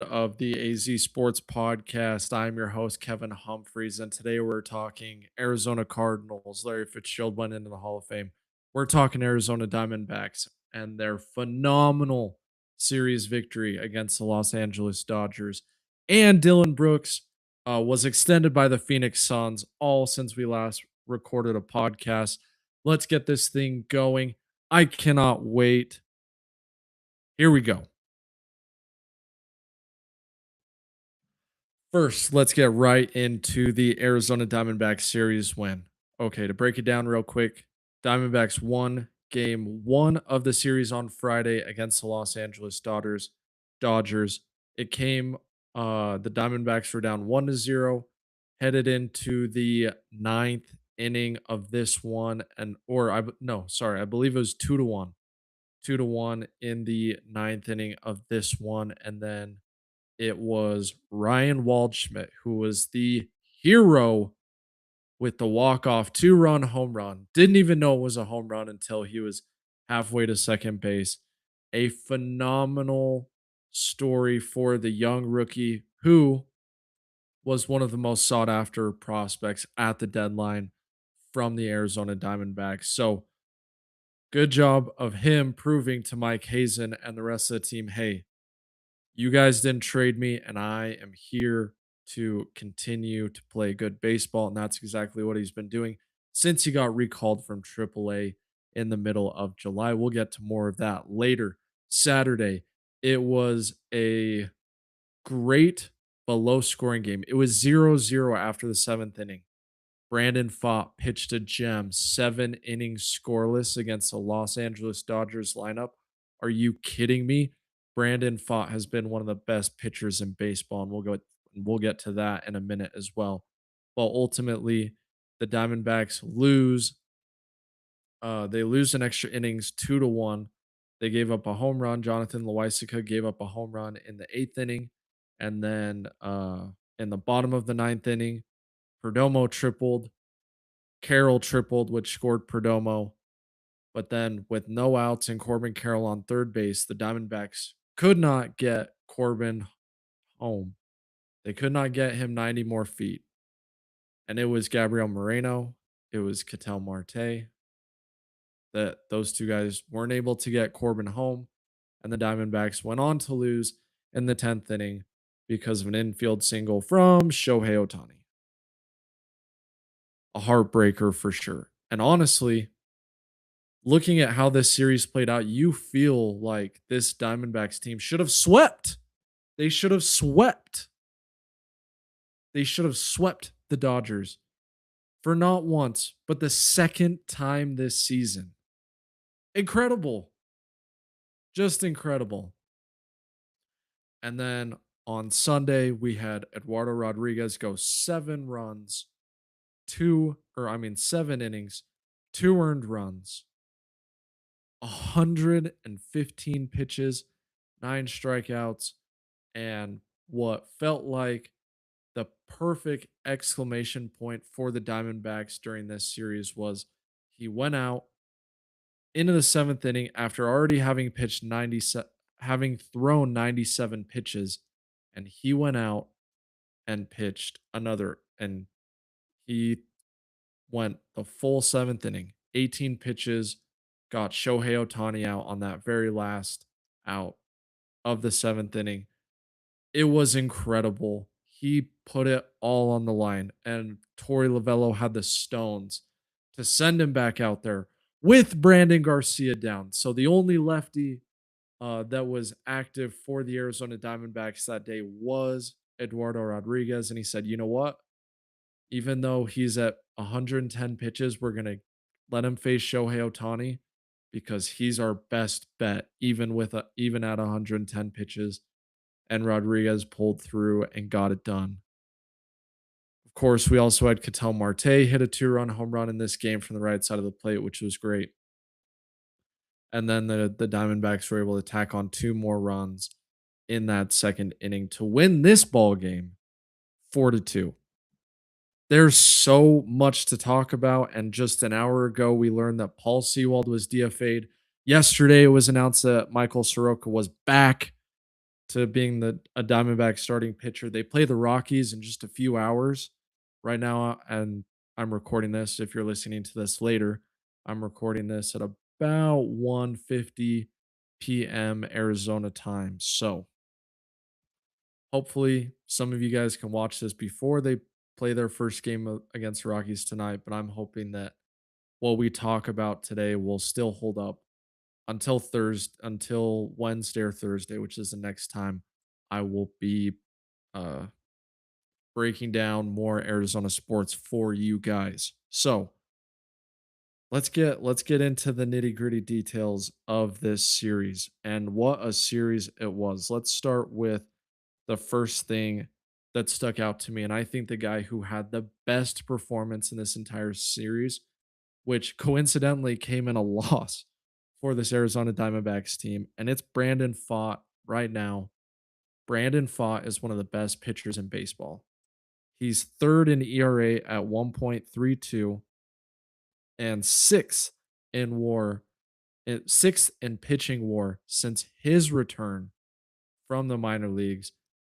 of the AZ Sports Podcast. I'm your host, Kevin Humphreys, and today we're talking Arizona Cardinals. Larry Fitzgerald went into the Hall of Fame. We're talking Arizona Diamondbacks and their phenomenal series victory against the Los Angeles Dodgers. And Dillon Brooks was extended by the Phoenix Suns, all since we last recorded a podcast. Let's get this thing going. I cannot wait. Here we go. First, let's get right into the Arizona Diamondbacks series win. Okay, to break it down real quick, Diamondbacks won game one of the series on Friday against the Los Angeles Dodgers. It came, the Diamondbacks were down 1-0, headed into the ninth inning of this one, I believe it was 2-1. 2-1 in the ninth inning of this one, and then it was Ryan Waldschmidt, who was the hero with the walk-off two-run home run. Didn't even know it was a home run until he was halfway to second base. A phenomenal story for the young rookie who was one of the most sought-after prospects at the deadline from the Arizona Diamondbacks. So good job of him proving to Mike Hazen and the rest of the team, hey, you guys didn't trade me, and I am here to continue to play good baseball. And that's exactly what he's been doing since he got recalled from AAA in the middle of July. We'll get to more of that later. Saturday, it was a great but low scoring game. It was 0-0 after the seventh inning. Brandon Pfaadt pitched a gem, 7 innings scoreless against the Los Angeles Dodgers lineup. Are you kidding me? Brandon Pfaadt has been one of the best pitchers in baseball, and we'll get to that in a minute as well. But ultimately, the Diamondbacks lose. They lose in extra innings 2-1. They gave up a home run. Jonathan Loaisiga gave up a home run in the eighth inning, and then in the bottom of the ninth inning, Perdomo tripled. Carroll tripled, which scored Perdomo. But then with no outs and Corbin Carroll on third base, the Diamondbacks could not get Corbin home. They could not get him 90 more feet. And it was Gabriel Moreno. It was Ketel Marte. That those two guys weren't able to get Corbin home. And the Diamondbacks went on to lose in the 10th inning because of an infield single from Shohei Ohtani. A heartbreaker for sure. And honestly, looking at how this series played out, you feel like this Diamondbacks team should have swept. They should have swept. They should have swept the Dodgers for not once, but the second time this season. Incredible. Just incredible. And then on Sunday, we had Eduardo Rodriguez go 7 innings, 2 earned runs, 115 pitches, 9 strikeouts, and what felt like the perfect exclamation point for the Diamondbacks during this series was he went out into the 7th inning after already having thrown 97 pitches, and he went out and pitched another, and he went the full 7th inning, 18 pitches, got Shohei Ohtani out on that very last out of the 7th inning. It was incredible. He put it all on the line, and Torey Lovello had the stones to send him back out there with Brandon Garcia down. So the only lefty that was active for the Arizona Diamondbacks that day was Eduardo Rodriguez, and he said, "You know what? Even though he's at 110 pitches, we're gonna let him face Shohei Ohtani because he's our best bet, even at 110 pitches." And Rodriguez pulled through and got it done. Of course, we also had Ketel Marte hit a 2-run home run in this game from the right side of the plate, which was great. And then the Diamondbacks were able to tack on 2 more runs in that second inning to win this ball game 4-2. There's so much to talk about, and just an hour ago, we learned that Paul Sewald was DFA'd. Yesterday, it was announced that Michael Soroka was back. to being a Diamondback starting pitcher. They play the Rockies in just a few hours right now, and I'm recording this. If you're listening to this later, I'm recording this at about 1:50 p.m. Arizona time. So hopefully, some of you guys can watch this before they play their first game against the Rockies tonight. But I'm hoping that what we talk about today will still hold up until Wednesday or Thursday, which is the next time I will be uh, breaking down more Arizona sports for you guys. So let's get into the nitty gritty details of this series and what a series it was. Let's start with the first thing that stuck out to me, and I think the guy who had the best performance in this entire series, which coincidentally came in a loss for this Arizona Diamondbacks team, and it's Brandon Pfaadt right now. Brandon Pfaadt is one of the best pitchers in baseball. He's third in ERA at 1.32 and sixth in pitching WAR since his return from the minor leagues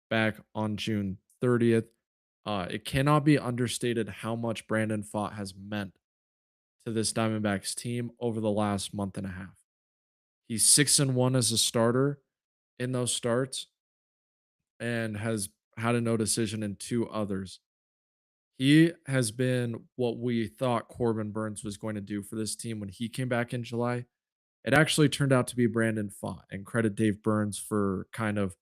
back on June 30th. It cannot be understated how much Brandon Pfaadt has meant to this Diamondbacks team over the last month and a half. He's 6-1 as a starter in those starts and has had a no decision in two others. He has been what we thought Corbin Burns was going to do for this team when he came back in July. It actually turned out to be Brandon Pfaadt, and credit Dave Burns for kind of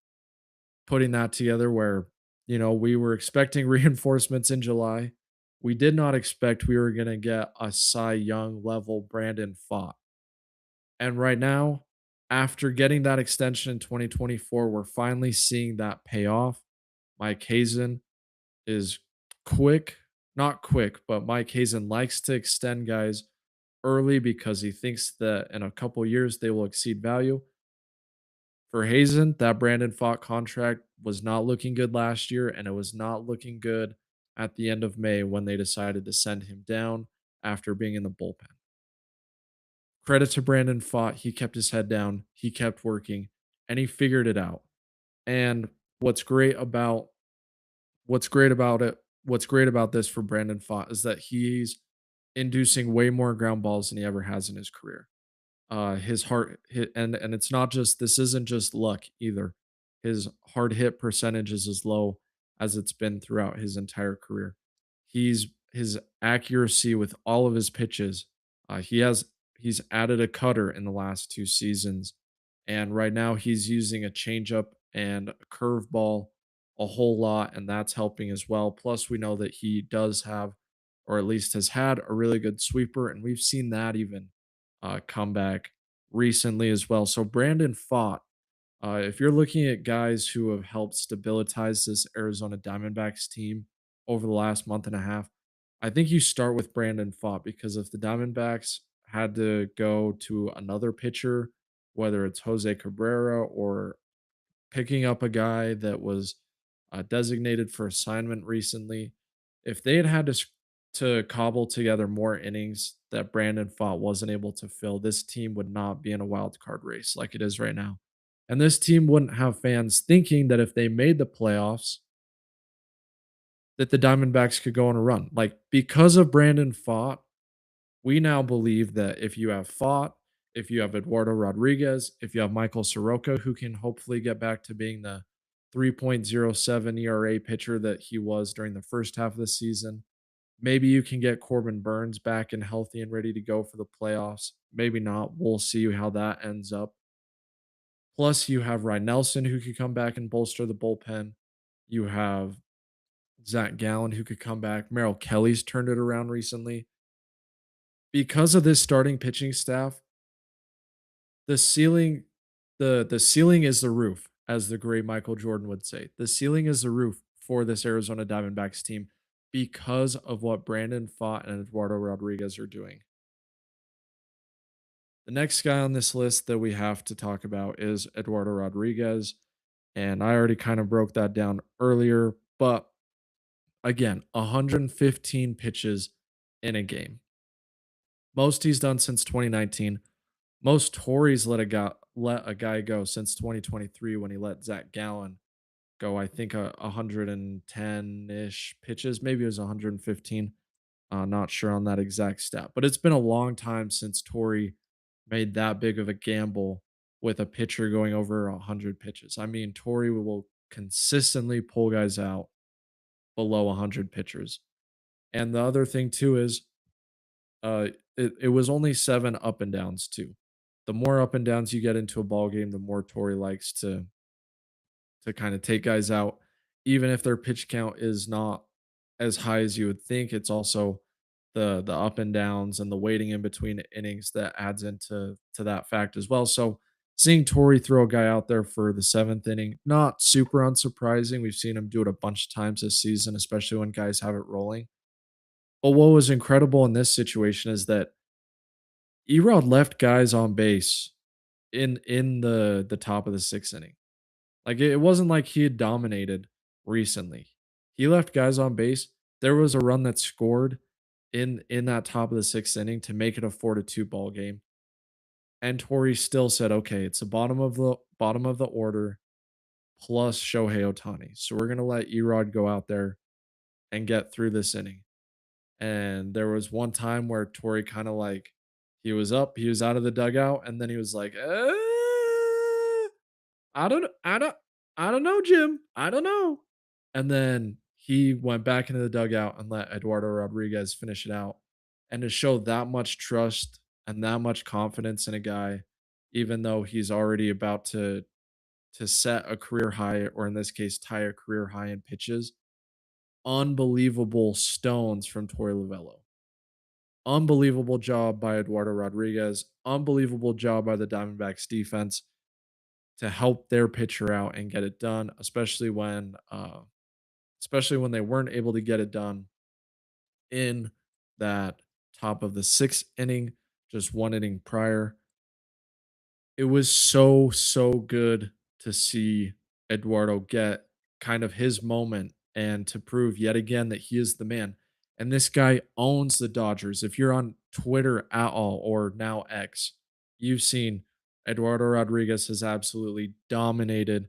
putting that together where, we were expecting reinforcements in July. We did not expect we were going to get a Cy Young level Brandon Pfaadt. And right now, after getting that extension in 2024, we're finally seeing that pay off. Mike Hazen is quick, not quick, but Mike Hazen likes to extend guys early because he thinks that in a couple years they will exceed value. For Hazen, that Brandon Pfaadt contract was not looking good last year, and it was not looking good at the end of May when they decided to send him down after being in the bullpen. Credit to Brandon Pfaadt, he kept his head down, he kept working, and he figured it out. And what's great about it, what's great about this for Brandon Pfaadt is that he's inducing way more ground balls than he ever has in his career. His hard hit, and it's not just this isn't just luck either. His hard hit percentage is as low as it's been throughout his entire career. His accuracy with all of his pitches. He's added a cutter in the last two seasons, and right now he's using a changeup and a curveball a whole lot, and that's helping as well. Plus, we know that he does have, or at least has had, a really good sweeper, and we've seen that even comeback recently as well. So Brandon Pfaadt, if you're looking at guys who have helped stabilize this Arizona Diamondbacks team over the last month and a half, I think you start with Brandon Pfaadt because if the Diamondbacks had to go to another pitcher, whether it's Jose Cabrera or picking up a guy that was designated for assignment recently, if they had had to cobble together more innings that Brandon Pfaadt wasn't able to fill, this team would not be in a wild card race like it is right now. And this team wouldn't have fans thinking that if they made the playoffs, that the Diamondbacks could go on a run. Like because of Brandon Pfaadt, we now believe that if you have Pfaadt, if you have Eduardo Rodriguez, if you have Michael Soroka, who can hopefully get back to being the 3.07 ERA pitcher that he was during the first half of the season, maybe you can get Corbin Burns back and healthy and ready to go for the playoffs. Maybe not. We'll see how that ends up. Plus, you have Ryan Nelson who could come back and bolster the bullpen. You have Zach Gallen who could come back. Merrill Kelly's turned it around recently. Because of this starting pitching staff, the ceiling, the ceiling is the roof, as the great Michael Jordan would say. The ceiling is the roof for this Arizona Diamondbacks team because of what Brandon Pfaadt and Eduardo Rodriguez are doing. The next guy on this list that we have to talk about is Eduardo Rodriguez. And I already kind of broke that down earlier. But again, 115 pitches in a game. Most he's done since 2019. Most Tories let a guy go since 2023 when he let Zach Gallen go. I think 110-ish pitches, maybe it was 115. Not sure on that exact stat, but it's been a long time since Torrey made that big of a gamble with a pitcher going over 100 pitches. I mean, Torrey will consistently pull guys out below 100 pitchers. And the other thing too is it was only 7 up and downs too. The more up and downs you get into a ball game, the more Torrey likes to kind of take guys out, even if their pitch count is not as high as you would think. It's also the up and downs and the waiting in between innings that adds into that fact as well. So seeing Torrey throw a guy out there for the 7th inning, not super unsurprising. We've seen him do it a bunch of times this season, especially when guys have it rolling. But what was incredible in this situation is that Erod left guys on base in the top of the 6th inning. Like, it wasn't like he had dominated recently. He left guys on base. There was a run that scored in that top of the 6th inning to make it a 4-2 ball game, and Torrey still said, "Okay, it's the bottom of the order plus Shohei Ohtani. So we're gonna let Erod go out there and get through this inning." And there was one time where Torrey kinda, like, he was up, he was out of the dugout, and then he was like, I don't I don't know, Jim. I don't know." And then he went back into the dugout and let Eduardo Rodriguez finish it out. And to show that much trust and that much confidence in a guy, even though he's already about to set a career high, or in this case, tie a career high in pitches, unbelievable stones from Torey Lovello. Unbelievable job by Eduardo Rodriguez. Unbelievable job by the Diamondbacks defense to help their pitcher out and get it done, especially when they weren't able to get it done in that top of the 6th inning, just 1 inning prior. It was so good to see Eduardo get kind of his moment and to prove yet again that he is the man. And this guy owns the Dodgers. If you're on Twitter at all, or now X, you've seen Eduardo Rodriguez has absolutely dominated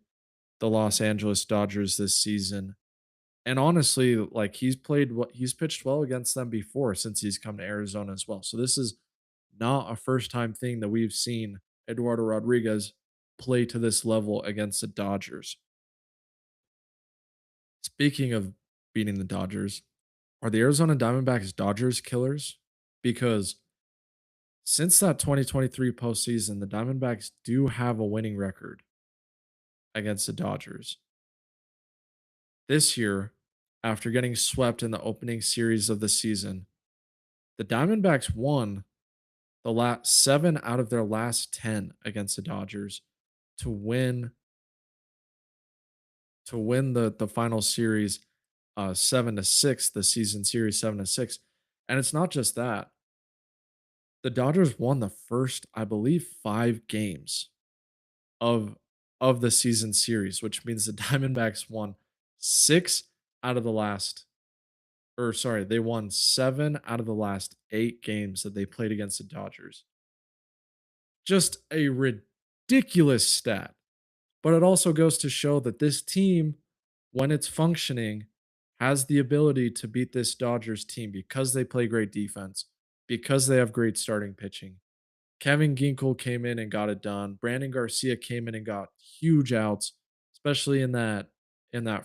the Los Angeles Dodgers this season. And honestly, like, he's pitched well against them before since he's come to Arizona as well. So this is not a first time thing that we've seen Eduardo Rodriguez play to this level against the Dodgers. Speaking of beating the Dodgers, are the Arizona Diamondbacks Dodgers killers? Because since that 2023 postseason, the Diamondbacks do have a winning record against the Dodgers. This year, after getting swept in the opening series of the season, the Diamondbacks won the last 7 out of their last 10 against the Dodgers to win the final series 7-6, the season series 7-6. And it's not just that. The Dodgers won the first, I believe, 5 games of the season series, which means the Diamondbacks won 6 out of the last, or sorry, they won 7 out of the last 8 games that they played against the Dodgers. Just a ridiculous stat. But it also goes to show that this team, when it's functioning, has the ability to beat this Dodgers team because they play great defense, because they have great starting pitching. Kevin Ginkel came in and got it done. Brandon Garcia came in and got huge outs, especially in that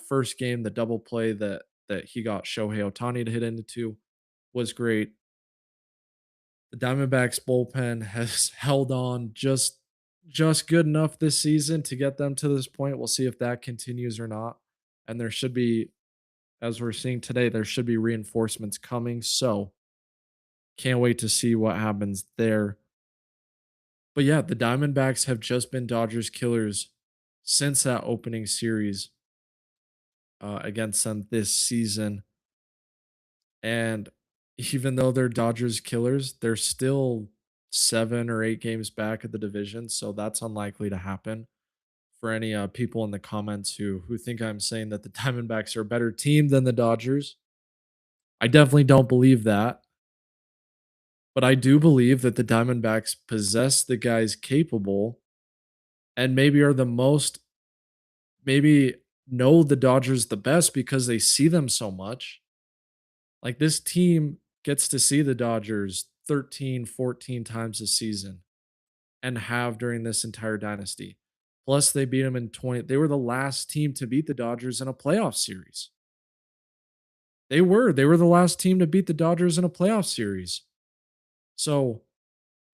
first game. The double play that he got Shohei Ohtani to hit into was great. The Diamondbacks bullpen has held on just good enough this season to get them to this point. We'll see if that continues or not. And there should be, as we're seeing today, there should be reinforcements coming. So can't wait to see what happens there. But yeah, the Diamondbacks have just been Dodgers killers since that opening series against them this season. And even though they're Dodgers killers, they're still 7 or 8 games back of the division. So that's unlikely to happen. For any people in the comments who think I'm saying that the Diamondbacks are a better team than the Dodgers, I definitely don't believe that. But I do believe that the Diamondbacks possess the guys capable and maybe are the most maybe know the Dodgers the best because they see them so much. Like this team gets to see the Dodgers 13, 14 times a season and have during this entire dynasty. Plus, they beat them in 20. They were the last team to beat the Dodgers in a playoff series. They were the last team to beat the Dodgers in a playoff series. So,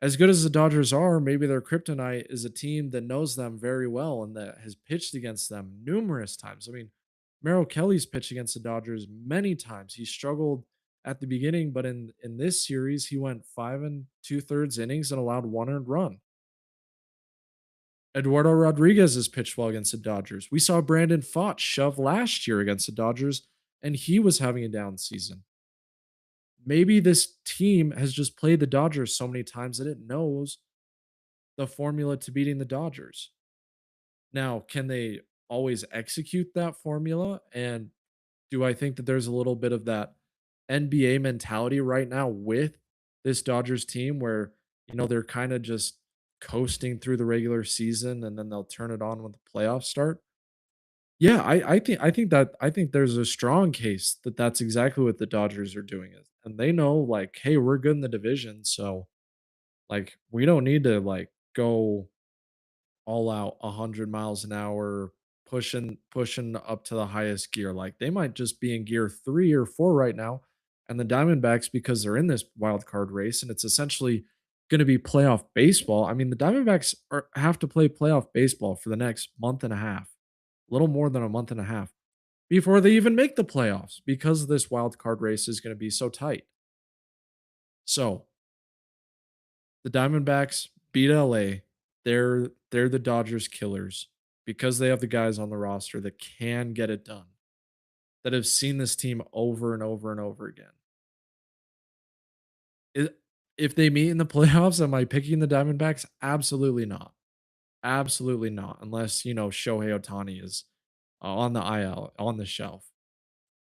as good as the Dodgers are, maybe their kryptonite is a team that knows them very well and that has pitched against them numerous times. I mean, Merrill Kelly's pitched against the Dodgers many times. He struggled at the beginning, but in this series, he went 5 and 2/3 innings and allowed one earned run. Eduardo Rodriguez has pitched well against the Dodgers. We saw Brandon Pfaadt shove last year against the Dodgers, and he was having a down season. Maybe this team has just played the Dodgers so many times that it knows the formula to beating the Dodgers. Now, can they always execute that formula? And do I think that there's a little bit of that NBA mentality right now with this Dodgers team where, they're kind of just coasting through the regular season and then they'll turn it on when the playoffs start? Yeah, I think there's a strong case that that's exactly what the Dodgers are doing is, and they know like, hey, we're good in the division, so like we don't need to like go all out 100 miles an hour, pushing up to the highest gear. Like they might just be in gear 3 or 4 right now. And the Diamondbacks, because they're in this wild card race and it's essentially going to be playoff baseball. I mean, the Diamondbacks have to play playoff baseball for the next month and a half, a little more than a month and a half before they even make the playoffs because this wild card race is going to be so tight. So the Diamondbacks beat LA. They're the Dodgers killers because they have the guys on the roster that can get it done, that have seen this team over and over and over again. I If they meet in the playoffs, am I picking the Diamondbacks? Absolutely not. Absolutely not, unless, Shohei Ohtani is on the IL, on the shelf.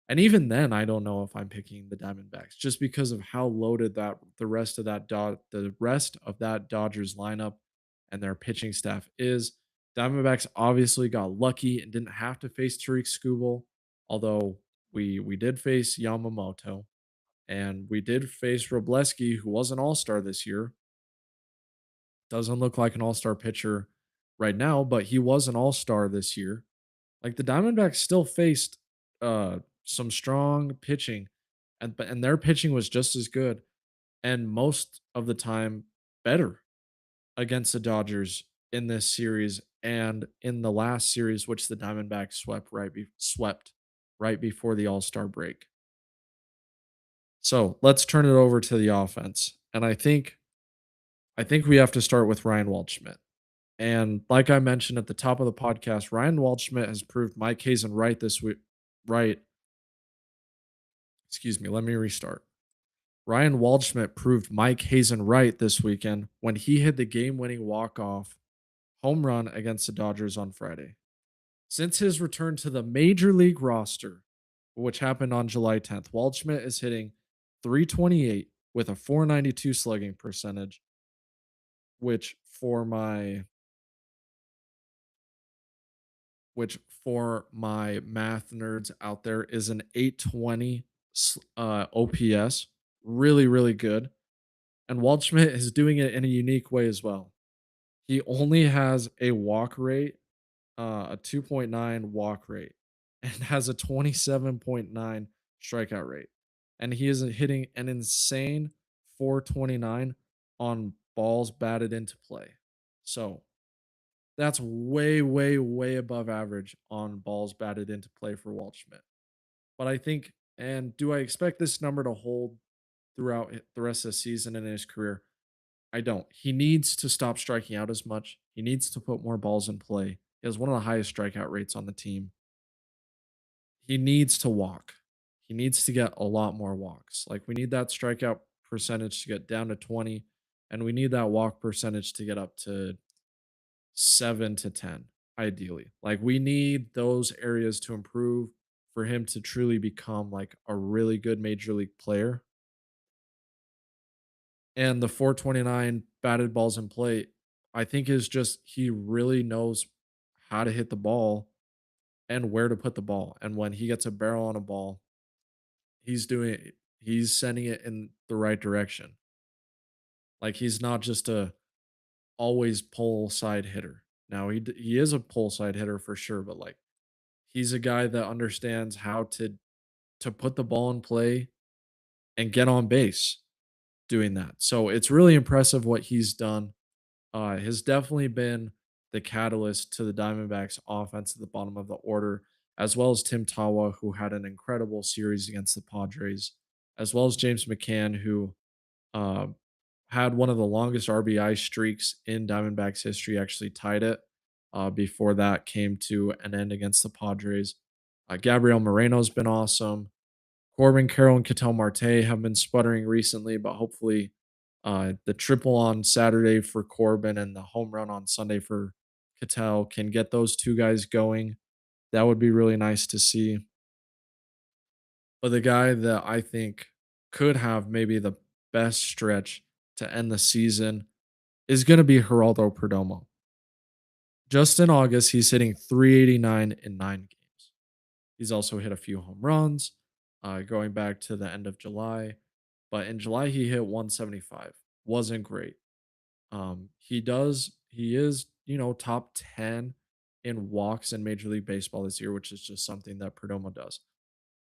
And even then, I don't know if I'm picking the Diamondbacks just because of how loaded that the rest of that Dodgers lineup and their pitching staff is. Diamondbacks obviously got lucky and didn't have to face Tariq Skubal, although we did face Yamamoto and we did face Robleski, who was an all-star this year. Doesn't look like an all-star pitcher right now, but he was an all-star this year. Like the Diamondbacks still faced some strong pitching and their pitching was just as good and most of the time better against the Dodgers in this series and in the last series which the Diamondbacks swept right before the All-Star break. So, let's turn it over to the offense. And I think we have to start with Ryan Waldschmidt. And like I mentioned at the top of the podcast, Ryan Waldschmidt has proved Mike Hazen right this week. Right. Excuse me. Let me restart. Ryan Waldschmidt proved Mike Hazen right this weekend when he hit the game winning walk off home run against the Dodgers on Friday. Since his return to the major league roster, which happened on July 10th, Waldschmidt is hitting 328 with a 492 slugging percentage, which for my which for my math nerds out there is an 820 OPS. Really, really good. And Waldschmidt is doing it in a unique way as well. He only has a walk rate, a 2.9 walk rate, and has a 27.9 strikeout rate. And he is hitting an insane 429 on balls batted into play. So that's way, way, way above average on balls batted into play for Waldschmidt. But I think, and do I expect this number to hold throughout the rest of the season and in his career? I don't. He needs to stop striking out as much. He needs to put more balls in play. He has one of the highest strikeout rates on the team. He needs to walk. He needs to get a lot more walks. Like we need that strikeout percentage to get down to 20, and we need that walk percentage to get up to 7 to 10, ideally. Like we need those areas to improve for him to truly become like a really good major league player. And the 429 batted balls in play, I think is just he really knows how to hit the ball and where to put the ball. And when he gets a barrel on a ball, he's sending it in the right direction. Like he's not just a always pull side hitter. Now he is a pull side hitter for sure, but like he's a guy that understands how to put the ball in play and get on base doing that. So it's really impressive what he's done. Has definitely been the catalyst to the Diamondbacks offense at the bottom of the order, as well as Tim Tawa, who had an incredible series against the Padres, as well as James McCann, who uh, had one of the longest RBI streaks in Diamondbacks history, actually tied it before that came to an end against the Padres. Gabriel Moreno's been awesome. Corbin Carroll and Ketel Marte have been sputtering recently, but hopefully the triple on Saturday for Corbin and the home run on Sunday for Ketel can get those two guys going. That would be really nice to see. But the guy that I think could have maybe the best stretch to end the season is going to be Geraldo Perdomo. Just in August, he's hitting 389 in 9 games. He's also hit a few home runs going back to the end of July. But in July, he hit 175. Wasn't great. He is, top 10 in walks in Major League Baseball this year, which is just something that Perdomo does.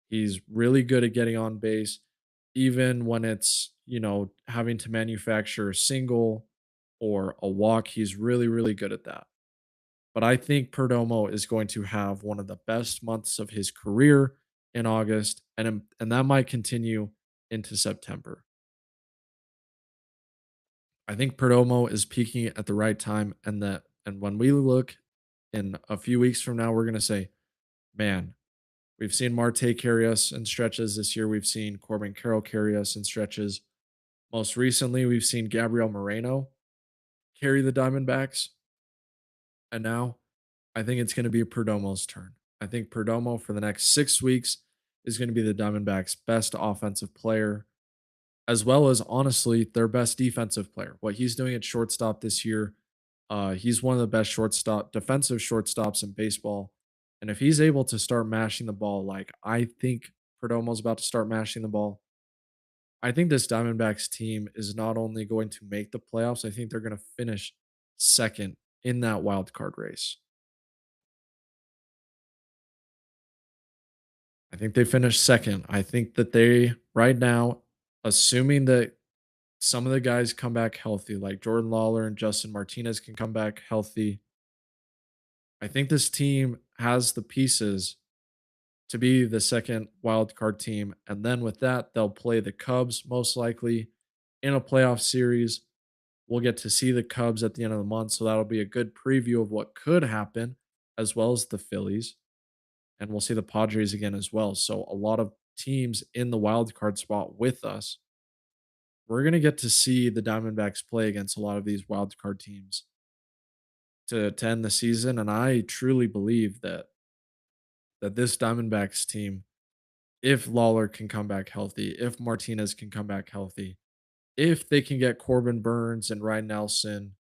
He's really good at getting on base, even when it's, having to manufacture a single or a walk. He's really, really good at that. But I think Perdomo is going to have one of the best months of his career in August, and that might continue into September. I think Perdomo is peaking at the right time, and when we look in a few weeks from now, we're gonna say, man, we've seen Marte carry us in stretches this year. We've seen Corbin Carroll carry us in stretches. Most recently, we've seen Gabriel Moreno carry the Diamondbacks, and now I think it's going to be Perdomo's turn. I think Perdomo for the next 6 weeks is going to be the Diamondbacks' best offensive player, as well as honestly their best defensive player. What he's doing at shortstop this year, he's one of the best defensive shortstops in baseball. And if he's able to start mashing the ball, like I think Perdomo's about to start mashing the ball, I think this Diamondbacks team is not only going to make the playoffs, I think they're going to finish second in that wild card race. I think they finished second. I think that they right now, assuming that some of the guys come back healthy, like Jordan Lawler and Justin Martinez can come back healthy. I think this team has the pieces to be the second wild card team. And then with that, they'll play the Cubs most likely in a playoff series. We'll get to see the Cubs at the end of the month. So that'll be a good preview of what could happen, as well as the Phillies. And we'll see the Padres again as well. So a lot of teams in the wild card spot with us. We're going to get to see the Diamondbacks play against a lot of these wild card teams to end the season. And I truly believe that this Diamondbacks team, if Lawler can come back healthy, if Martinez can come back healthy, if they can get Corbin Burns and Ryan Nelson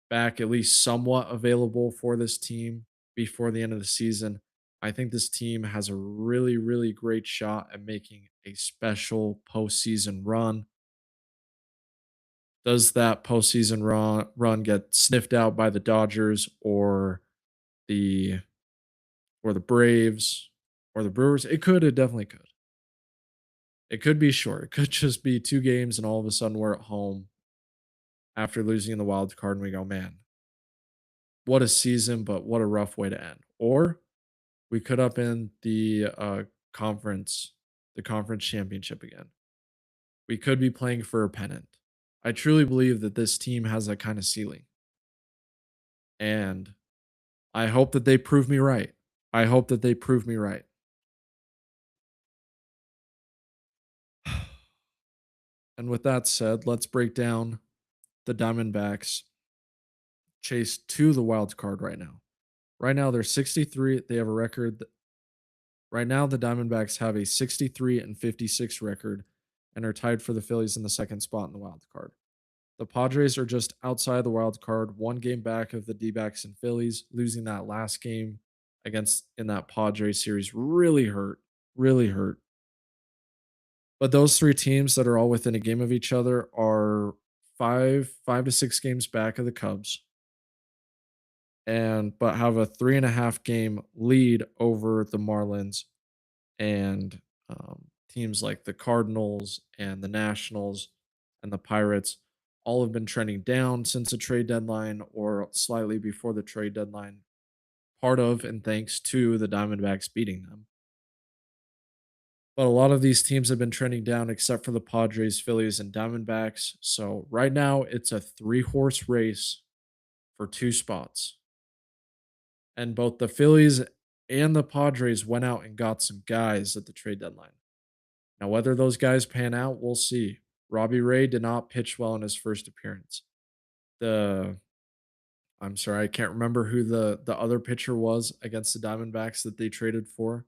back at least somewhat available for this team before the end of the season, I think this team has a really, really great shot at making a special postseason run. Does that postseason run get sniffed out by the Dodgers the or the Braves or the Brewers? It could. It definitely could. It could be short. It could just be 2 games, and all of a sudden we're at home after losing in the wild card, and we go, man, what a season, but what a rough way to end. Or we could up in conference, the conference championship again. We could be playing for a pennant. I truly believe that this team has that kind of ceiling. And I hope that they prove me right. I hope that they prove me right. And with that said, let's break down the Diamondbacks chase to the wild card right now. Right now, they're 63. They have a record. Right now, the Diamondbacks have a 63 and 56 record and are tied for the Phillies in the second spot in the wild card. The Padres are just outside the wild card, one game back of the D-backs and Phillies. Losing that last game against in that Padres series really hurt, really hurt. But those 3 teams that are all within a game of each other are 5 to 6 games back of the Cubs, and but have a 3.5 game lead over the Marlins and, teams like the Cardinals and the Nationals and the Pirates all have been trending down since the trade deadline or slightly before the trade deadline, part of and thanks to the Diamondbacks beating them. But a lot of these teams have been trending down except for the Padres, Phillies, and Diamondbacks. So right now it's a 3-horse race for 2 spots. And both the Phillies and the Padres went out and got some guys at the trade deadline. Now, whether those guys pan out, we'll see. Robbie Ray did not pitch well in his first appearance. The I'm sorry, I can't remember who the other pitcher was against the Diamondbacks that they traded for.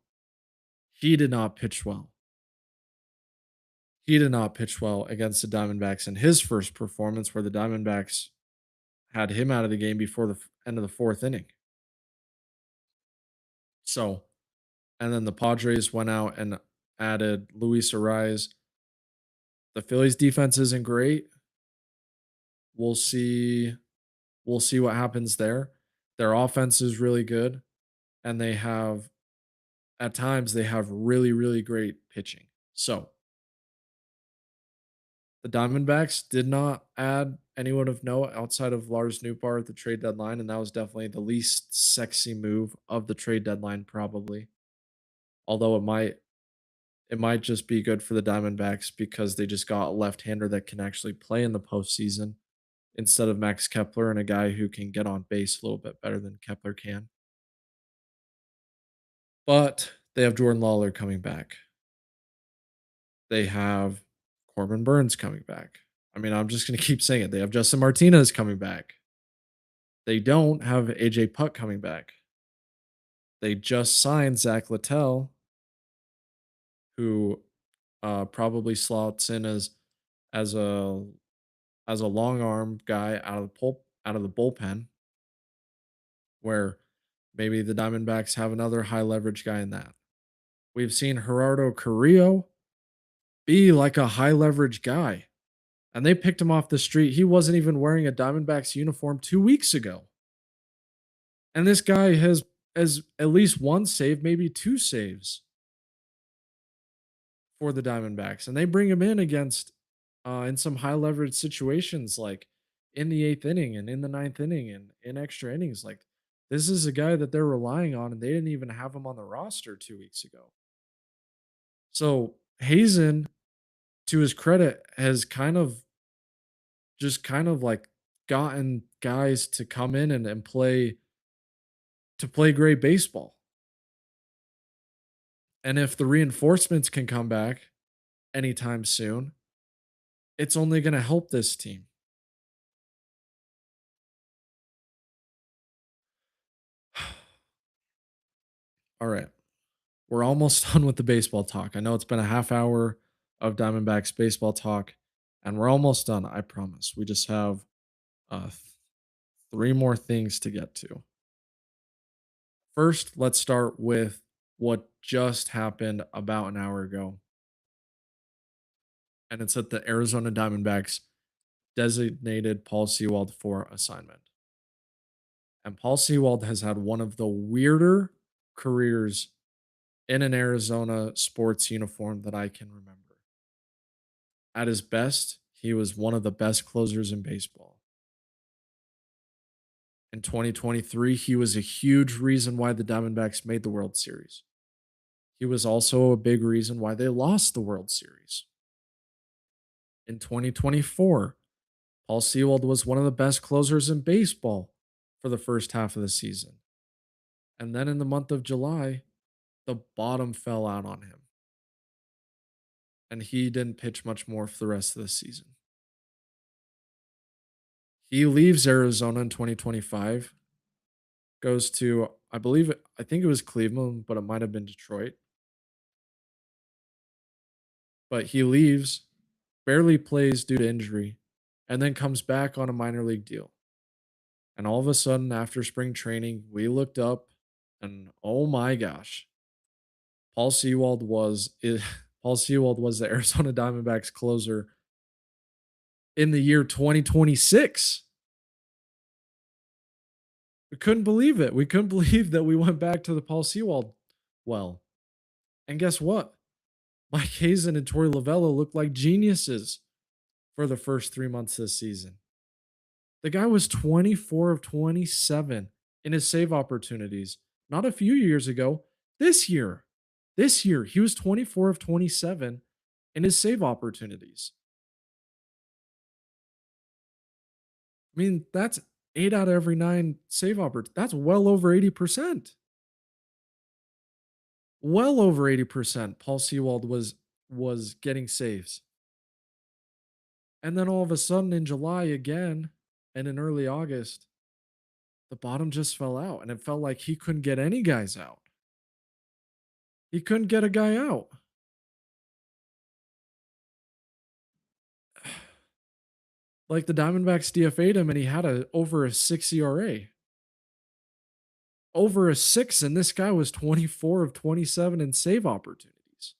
He did not pitch well. He did not pitch well against the Diamondbacks in his first performance, where the Diamondbacks had him out of the game before the end of the 4th inning. So, and then the Padres went out and added Luis Ariz. The Phillies defense isn't great. We'll see. We'll see what happens there. Their offense is really good, and they have at times they have really, really great pitching. So the Diamondbacks did not add anyone of note outside of Lars Nootbaar at the trade deadline, and that was definitely the least sexy move of the trade deadline, probably. Although it might just be good for the Diamondbacks because they just got a left-hander that can actually play in the postseason instead of Max Kepler and a guy who can get on base a little bit better than Kepler can. But they have Jordan Lawler coming back. They have Corbin Burns coming back. I mean, I'm just going to keep saying it. They have Justin Martinez coming back. They don't have AJ Putt coming back. They just signed Zach Littell, who probably slots in as a as a long arm guy out of the bullpen, where maybe the Diamondbacks have another high leverage guy in that. We've seen Gerardo Carrillo be like a high leverage guy, and they picked him off the street. He wasn't even wearing a Diamondbacks uniform 2 weeks ago. And this guy has at least one save, maybe 2 saves for the Diamondbacks. And they bring him in against in some high leverage situations like in the 8th inning and in the 9th inning and in extra innings. Like this is a guy that they're relying on, and they didn't even have him on the roster 2 weeks ago. So Hazen, to his credit, has kind of like gotten guys to come in and play great baseball. And if the reinforcements can come back anytime soon, it's only going to help this team. All right. We're almost done with the baseball talk. I know it's been a half hour of Diamondbacks baseball talk, and we're almost done. I promise. We just have uh, th- 3 more things to get to. First, let's start with what just happened about an hour ago. And it's that the Arizona Diamondbacks designated Paul Sewald for assignment. And Paul Sewald has had one of the weirder careers in an Arizona sports uniform that I can remember. At his best, he was one of the best closers in baseball. In 2023, he was a huge reason why the Diamondbacks made the World Series. He was also a big reason why they lost the World Series. In 2024, Paul Sewald was one of the best closers in baseball for the first half of the season. And then in the month of July, the bottom fell out on him. And he didn't pitch much more for the rest of the season. He leaves Arizona in 2025, goes to, I think it was Cleveland, but it might have been Detroit. But he leaves, barely plays due to injury, and then comes back on a minor league deal. And all of a sudden, after spring training, we looked up and oh my gosh, Paul Sewald was Paul Sewald was the Arizona Diamondbacks closer in the year 2026. We couldn't believe it. We couldn't believe that we went back to the Paul Sewald well. And guess what? Mike Hazen and Torey Lovullo looked like geniuses for the first 3 months this season. The guy was 24 of 27 in his save opportunities. Not a few years ago. This year. This year, he was 24 of 27 in his save opportunities. I mean, that's 8 out of every 9 save opportunities. That's well over 80%. Well over 80% Paul Sewald was getting saves. And then all of a sudden in July again and in early August, the bottom just fell out and it felt like he couldn't get any guys out. He couldn't get a guy out. Like the Diamondbacks DFA'd him and he had over a 6 ERA. Over a 6, and this guy was 24 of 27 in save opportunities.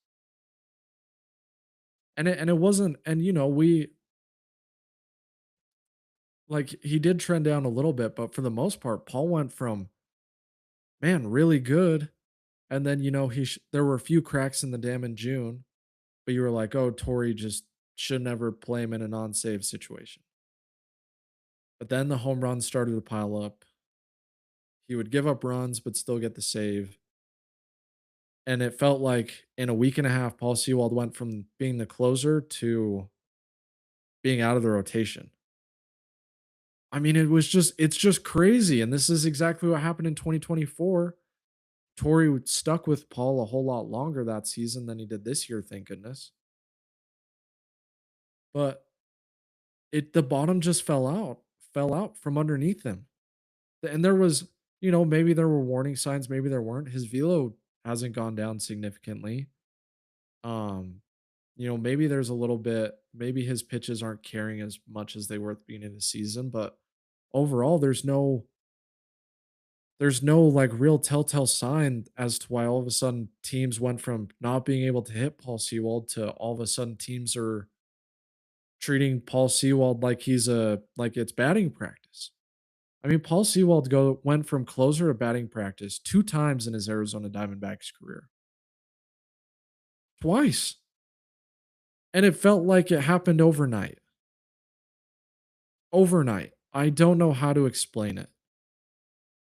And it wasn't, and we like he did trend down a little bit, but for the most part, Paul went from man, really good. And then, there were a few cracks in the dam in June, but you were like, oh, Torrey just should never play him in a non-save situation. But then the home runs started to pile up. He would give up runs, but still get the save. And it felt like in a week and a half, Paul Sewald went from being the closer to being out of the rotation. I mean, it's just crazy. And this is exactly what happened in 2024. Torrey stuck with Paul a whole lot longer that season than he did this year, thank goodness. But the bottom just fell out from underneath him. And there was, maybe there were warning signs, maybe there weren't. His velo hasn't gone down significantly. Um, maybe there's a little bit, maybe his pitches aren't carrying as much as they were at the beginning of the season, but overall, there's no like real telltale sign as to why all of a sudden teams went from not being able to hit Paul Sewald to all of a sudden teams are treating Paul Sewald like like it's batting practice. I mean, Paul Sewald went from closer to batting practice 2 times in his Arizona Diamondbacks career. Twice. And it felt like it happened overnight. Overnight. I don't know how to explain it.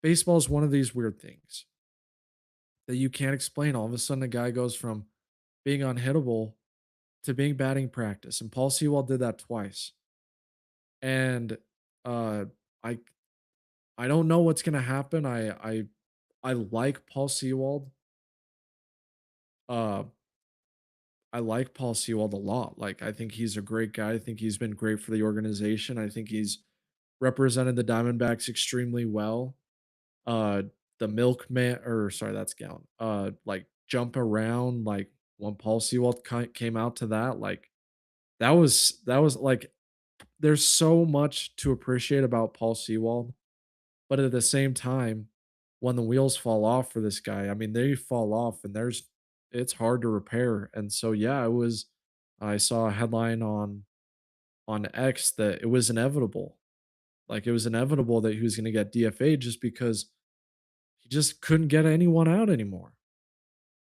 Baseball is one of these weird things that you can't explain. All of a sudden, a guy goes from being unhittable to being batting practice, and Paul Sewald did that twice. And uh, I I don't know what's gonna happen. I like Paul Sewald. Uh, I like Paul Sewald a lot. Like I think he's a great guy. I think he's been great for the organization. I think he's represented the Diamondbacks extremely well. Uh, the milkman, or sorry, that's Gown. Like jump around, like when Paul Sewald came out to that, like that was like there's so much to appreciate about Paul Sewald, but at the same time, when the wheels fall off for this guy, I mean they fall off, and it's hard to repair. And so yeah, it was. I saw a headline on X that it was inevitable. Like it was inevitable that he was going to get DFA'd just because he just couldn't get anyone out anymore.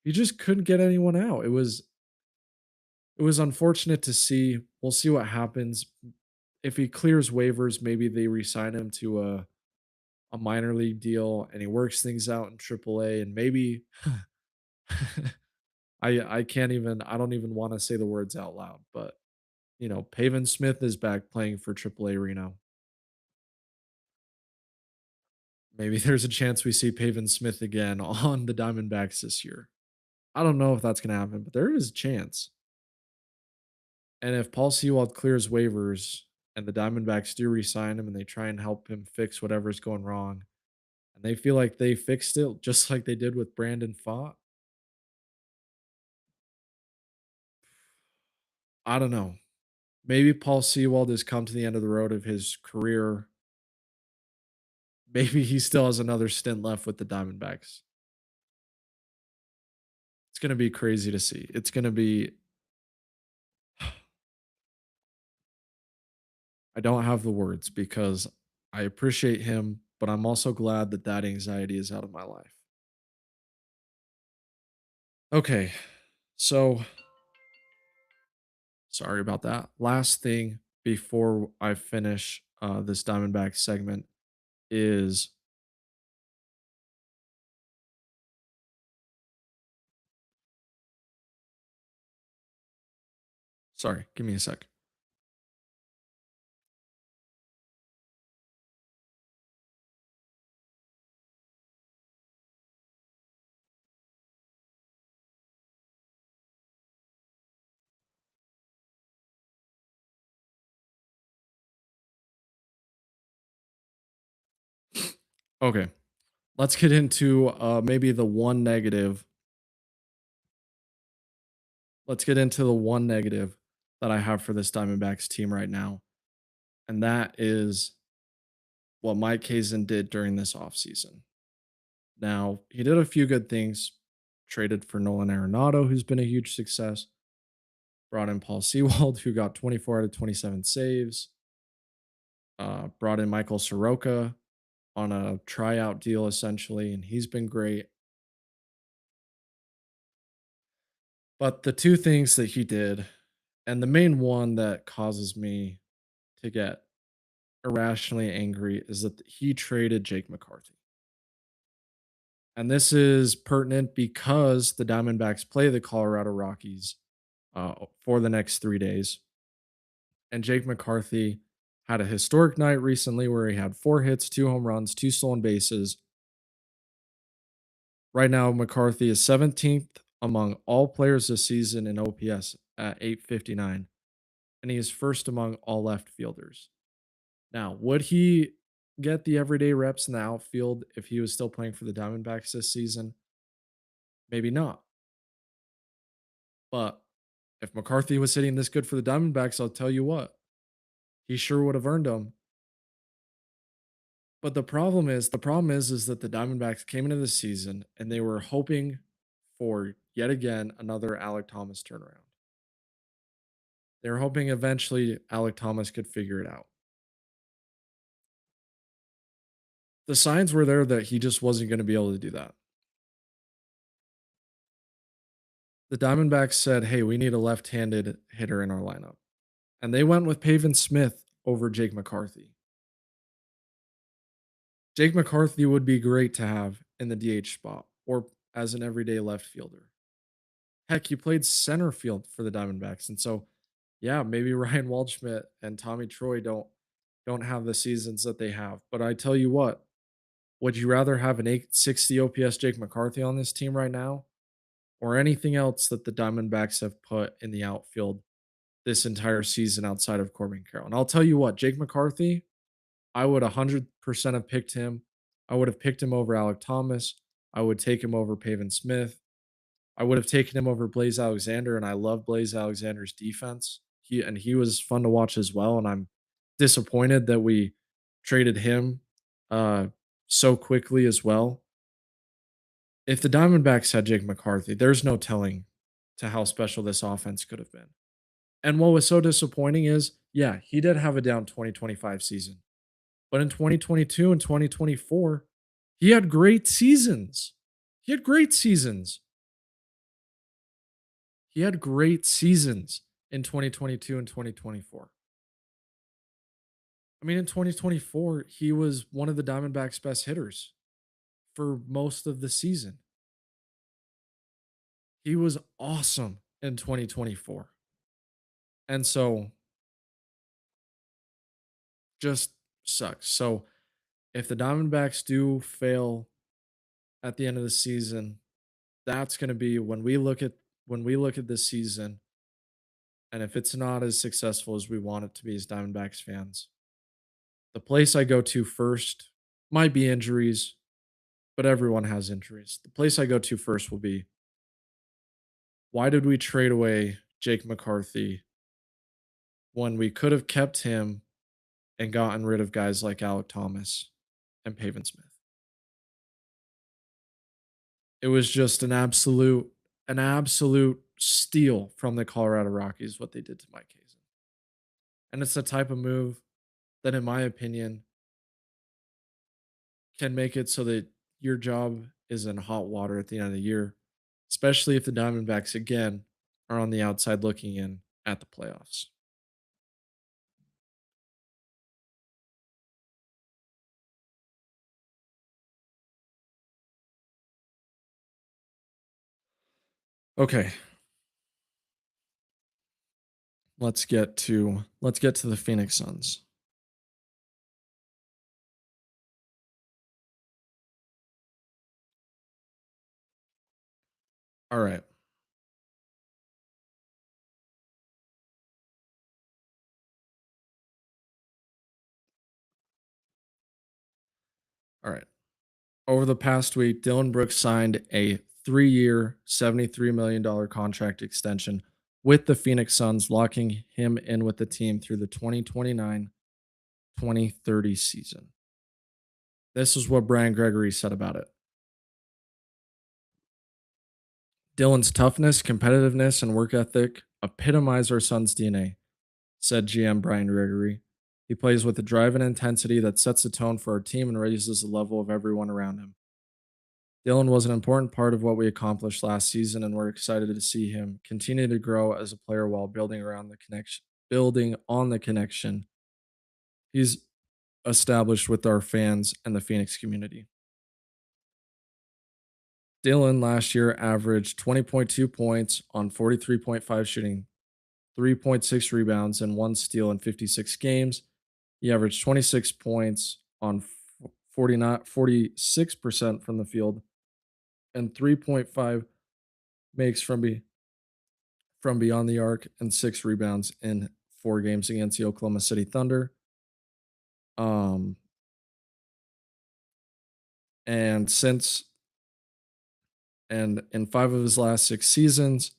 He just couldn't get anyone out. It was unfortunate to see. We'll see what happens. If he clears waivers, maybe they re-sign him to a minor league deal and he works things out in AAA, and maybe I can't even I don't even want to say the words out loud, but Pavin Smith is back playing for AAA Reno. Maybe there's a chance we see Pavin Smith again on the Diamondbacks this year. I don't know if that's going to happen, but there is a chance. And if Paul Sewald clears waivers and the Diamondbacks do re-sign him and they try and help him fix whatever's going wrong, and they feel like they fixed it just like they did with Brandon Pfaadt, I don't know. Maybe Paul Sewald has come to the end of the road of his career. Maybe he still has another stint left with the Diamondbacks. It's gonna be crazy to see. It's gonna be I don't have the words because I appreciate him, but I'm also glad that that anxiety is out of my life. Okay, so sorry about that. Last thing before I finish this Diamondback segment is sorry, give me a sec. Okay, let's get into maybe the one negative. Let's get into the one negative that I have for this Diamondbacks team right now, and that is what Mike Hazen did during this offseason. Now, he did a few good things, traded for Nolan Arenado, who's been a huge success, brought in Paul Sewald, who got 24 out of 27 saves, brought in Michael Soroka on a tryout deal, essentially, and he's been great. But the two things that he did, and the main one that causes me to get irrationally angry, is that he traded Jake McCarthy. And this is pertinent because the Diamondbacks play the Colorado Rockies for the next 3 days. And Jake McCarthy had a historic night recently where he had 4 hits, 2 home runs, 2 stolen bases. Right now, McCarthy is 17th among all players this season in OPS at 859, and he is first among all left fielders. Now, would he get the everyday reps in the outfield if he was still playing for the Diamondbacks this season? Maybe not. But if McCarthy was hitting this good for the Diamondbacks, I'll tell you what, he sure would have earned them. But the problem is that the Diamondbacks came into the season and they were hoping for yet again another Alec Thomas turnaround. They were hoping eventually Alec Thomas could figure it out. The signs were there that he just wasn't going to be able to do that. The Diamondbacks said, "Hey, we need a left-handed hitter in our lineup." And they went with Pavin Smith over Jake McCarthy. Jake McCarthy would be great to have in the DH spot or as an everyday left fielder. Heck, he played center field for the Diamondbacks. And so, yeah, maybe Ryan Waldschmidt and Tommy Troy don't have the seasons that they have. But I tell you what, would you rather have an 860 OPS Jake McCarthy on this team right now or anything else that the Diamondbacks have put in the outfield this entire season outside of Corbin Carroll? And I'll tell you what, Jake McCarthy, I would 100% have picked him. I would have picked him over Alec Thomas. I would take him over Pavin Smith. I would have taken him over Blaze Alexander, and I love Blaze Alexander's defense. He was fun to watch as well, and I'm disappointed that we traded him uh, so quickly as well. If the Diamondbacks had Jake McCarthy, there's no telling to how special this offense could have been. And what was so disappointing is, yeah, he did have a down 2025 season, but in 2022 and 2024, he had great seasons. He had great seasons. He had great seasons in 2022 and 2024. I mean, in 2024, he was one of the Diamondbacks' best hitters for most of the season. He was awesome in 2024. And so just sucks. So if the Diamondbacks do fail at the end of the season, that's going to be when we look at this season and if it's not as successful as we want it to be as Diamondbacks fans, the place I go to first might be injuries, but everyone has injuries. The place I go to first will be, why did we trade away Jake McCarthy when we could have kept him and gotten rid of guys like Alec Thomas and Pavin Smith. It was just an absolute steal from the Colorado Rockies what they did to Mike Hazen. And it's the type of move that, in my opinion, can make it so that your job is in hot water at the end of the year, especially if the Diamondbacks again are on the outside looking in at the playoffs. Okay, let's get to the Phoenix Suns. All right. All right. Over the past week, Dillon Brooks signed a 3-year, $73 million contract extension with the Phoenix Suns, locking him in with the team through the 2029-2030 season. This is what Brian Gregory said about it. Dillon's toughness, competitiveness, and work ethic epitomize our Suns' DNA, said GM Brian Gregory. He plays with a drive and intensity that sets the tone for our team and raises the level of everyone around him. Dillon was an important part of what we accomplished last season, and we're excited to see him continue to grow as a player while building on the connection he's established with our fans and the Phoenix community. Dillon last year averaged 20.2 points on 43.5 shooting, 3.6 rebounds, and 1 steal in 56 games. He averaged 26 points on 46% from the field and 3.5 makes from beyond the arc and 6 rebounds in 4 games against the Oklahoma City Thunder. Um, and since and in 5 of his last 6 seasons,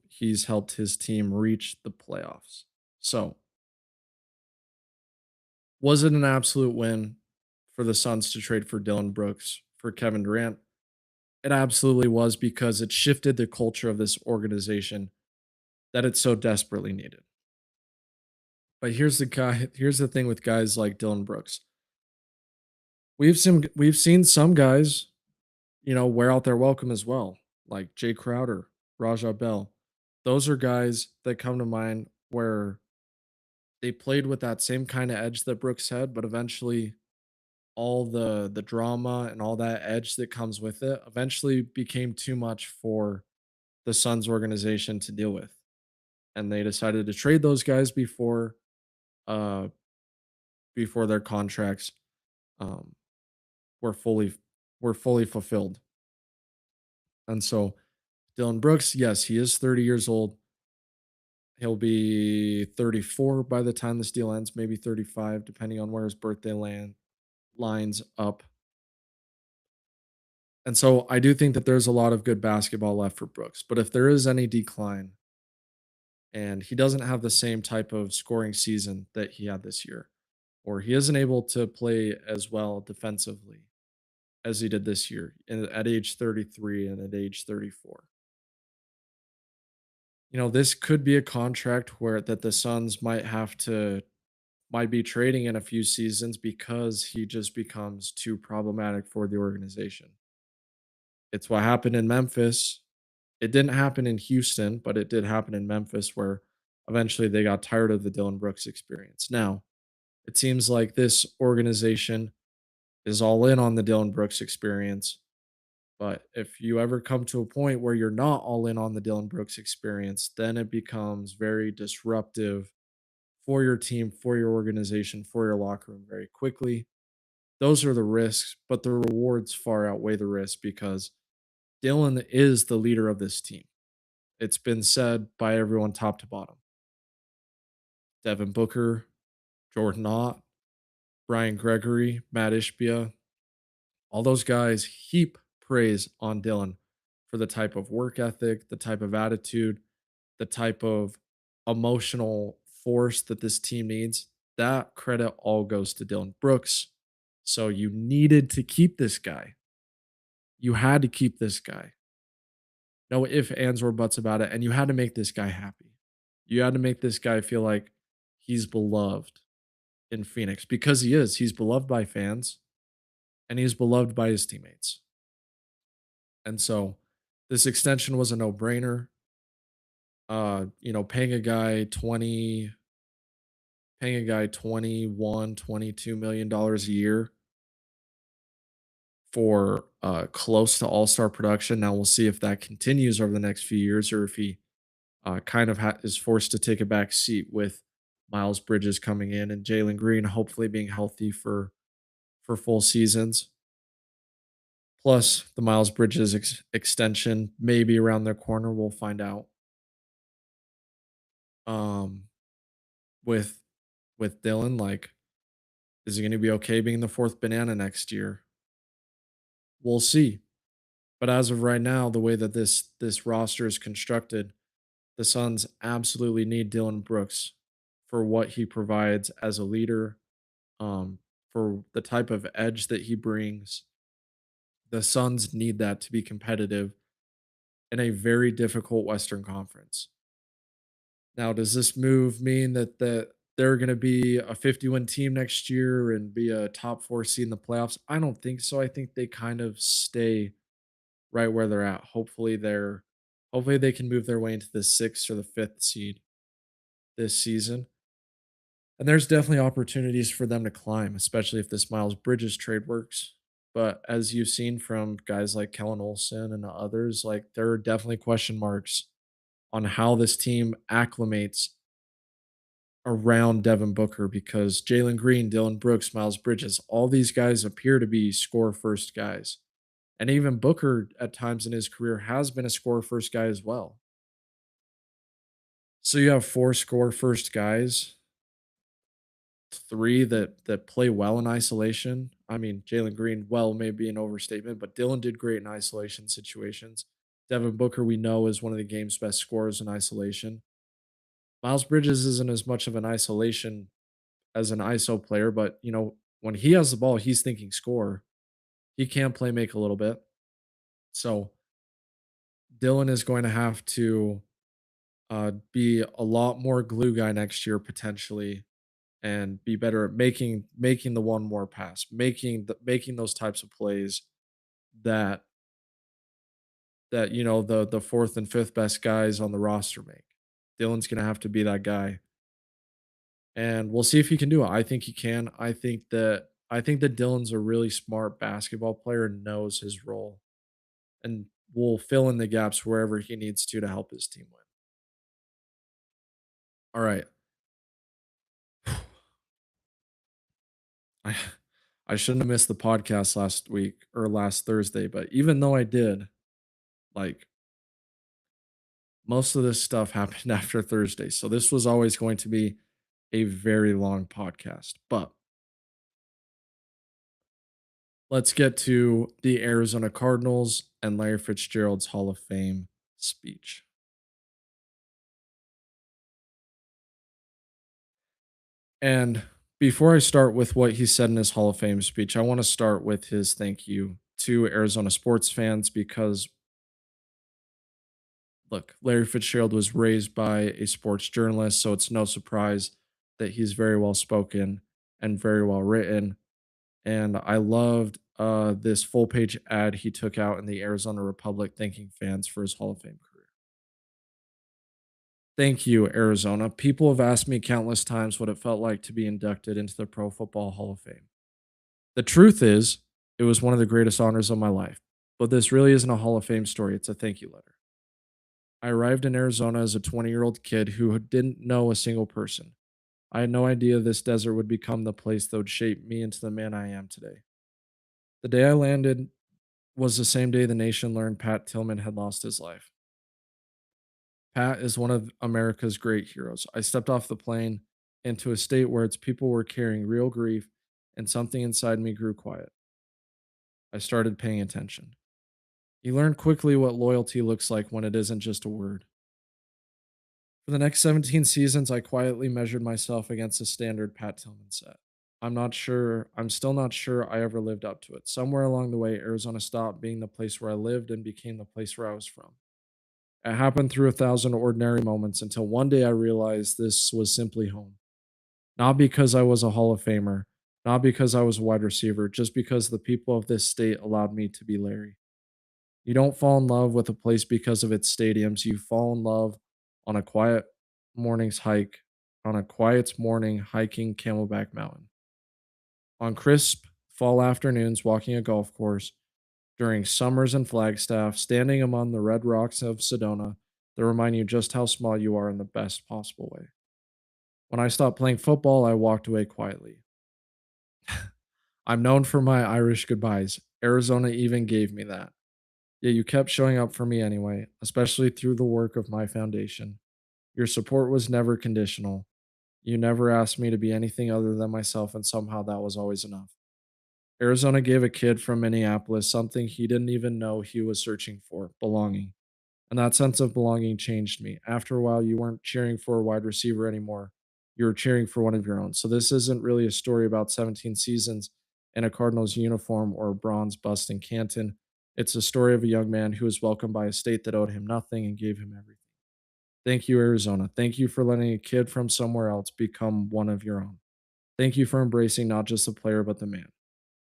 he's helped his team reach the playoffs. So, was it an absolute win for the Suns to trade for Dillon Brooks for Kevin Durant? It absolutely was because it shifted the culture of this organization that it so desperately needed. But here's the thing with guys like Dillon Brooks. We've seen some guys, wear out their welcome as well, like Jay Crowder, Raja Bell. Those are guys that come to mind where they played with that same kind of edge that Brooks had, but eventually all the drama and all that edge that comes with it eventually became too much for the Suns organization to deal with. And they decided to trade those guys uh before their contracts um were fully were fully fulfilled. And so Dillon Brooks, yes, he is 30 years old. He'll be 34 by the time this deal ends, maybe 35, depending on where his birthday lines up. And so I do think that there's a lot of good basketball left for Brooks. But if there is any decline and he doesn't have the same type of scoring season that he had this year, or he isn't able to play as well defensively as he did this year at age 33 and at age 34. This could be a contract where that the Suns might be trading in a few seasons because he just becomes too problematic for the organization. It's what happened in Memphis. It didn't happen in Houston, but it did happen in Memphis where eventually they got tired of the Dillon Brooks experience. Now, it seems like this organization is all in on the Dillon Brooks experience. But if you ever come to a point where you're not all in on the Dillon Brooks experience, then it becomes very disruptive for your team, for your organization, for your locker room very quickly. Those are the risks, but the rewards far outweigh the risks because Dillon is the leader of this team. It's been said by everyone top to bottom. Devin Booker, Jordan Ott, Brian Gregory, Matt Ishbia, all those guys heap praise on Dillon for the type of work ethic, the type of attitude, the type of emotional force that this team needs, that credit all goes to Dillon Brooks. So you needed to keep this guy. You had to keep this guy. No if, ands, or buts about it. And you had to make this guy happy. You had to make this guy feel like he's beloved in Phoenix because he is. He's beloved by fans and he's beloved by his teammates. And so this extension was a no-brainer. Paying a guy 21, $22 million a year for close to all-star production. Now we'll see if that continues over the next few years or if he is forced to take a back seat with Miles Bridges coming in and Jalen Green hopefully being healthy for full seasons. Plus the Miles Bridges extension maybe around the corner. We'll find out. Um, with Dillon, like, is he going to be okay being the fourth banana next year? We'll see. But as of right now, the way that this roster is constructed, the Suns absolutely need Dillon Brooks for what he provides as a leader, for the type of edge that he brings. The Suns need that to be competitive in a very difficult Western Conference. Now, does this move mean that they're going to be a 50-win team next year and be a top 4 seed in the playoffs? I don't think so. I think they kind of stay right where they're at. Hopefully they can move their way into the 6th or the 5th seed this season. And there's definitely opportunities for them to climb, especially if this Miles Bridges trade works. But as you've seen from guys like Kellen Olson and others, like there are definitely question marks on how this team acclimates around Devin Booker because Jalen Green, Dillon Brooks, Miles Bridges, all these guys appear to be score first guys. And even Booker at times in his career has been a score first guy as well. So you have 4 score first guys, 3 that play well in isolation. I mean, Jalen Green, well, may be an overstatement, but Dillon did great in isolation situations. Devin Booker, we know, is one of the game's best scorers in isolation. Miles Bridges isn't as much of an isolation as an ISO player, but when he has the ball, he's thinking score. He can play make a little bit. So Dillon is going to have to be a lot more glue guy next year potentially, and be better at making the one more pass, making those types of plays that the fourth and fifth best guys on the roster make. Dillon's going to have to be that guy, and we'll see if he can do it. I think he can. I think that Dillon's a really smart basketball player and knows his role, and will fill in the gaps wherever he needs to help his team win. All right. I I shouldn't have missed the podcast last week or last Thursday, but even though I did, like most of this stuff happened after Thursday. So this was always going to be a very long podcast. But let's get to the Arizona Cardinals and Larry Fitzgerald's Hall of Fame speech. And before I start with what he said in his Hall of Fame speech, I want to start with his thank you to Arizona sports fans because look, Larry Fitzgerald was raised by a sports journalist, so it's no surprise that he's very well spoken and very well written. And I loved this full page ad he took out in the Arizona Republic thanking fans for his Hall of Fame career. Thank you, Arizona. People have asked me countless times what it felt like to be inducted into the Pro Football Hall of Fame. The truth is, it was one of the greatest honors of my life. But this really isn't a Hall of Fame story, it's a thank you letter. I arrived in Arizona as a 20-year-old kid who didn't know a single person. I had no idea this desert would become the place that would shape me into the man I am today. The day I landed was the same day the nation learned Pat Tillman had lost his life. Pat is one of America's great heroes. I stepped off the plane into a state where its people were carrying real grief, and something inside me grew quiet. I started paying attention. You learn quickly what loyalty looks like when it isn't just a word. For the next 17 seasons, I quietly measured myself against a standard Pat Tillman set. I'm still not sure I ever lived up to it. Somewhere along the way, Arizona stopped being the place where I lived and became the place where I was from. It happened through a thousand ordinary moments until one day I realized this was simply home. Not because I was a Hall of Famer, not because I was a wide receiver, just because the people of this state allowed me to be Larry. You don't fall in love with a place because of its stadiums. You fall in love on a quiet morning's hike, on a quiet morning hiking Camelback Mountain. On crisp fall afternoons, walking a golf course, during summers in Flagstaff, standing among the red rocks of Sedona that remind you just how small you are in the best possible way. When I stopped playing football, I walked away quietly. I'm known for my Irish goodbyes. Arizona even gave me that. Yet you kept showing up for me anyway, especially through the work of my foundation. Your support was never conditional. You never asked me to be anything other than myself, and somehow that was always enough. Arizona gave a kid from Minneapolis something he didn't even know he was searching for: belonging. And that sense of belonging changed me. After a while, you weren't cheering for a wide receiver anymore. You were cheering for one of your own. So this isn't really a story about 17 seasons in a Cardinals uniform or a bronze bust in Canton. It's a story of a young man who was welcomed by a state that owed him nothing and gave him everything. Thank you, Arizona. Thank you for letting a kid from somewhere else become one of your own. Thank you for embracing not just the player, but the man.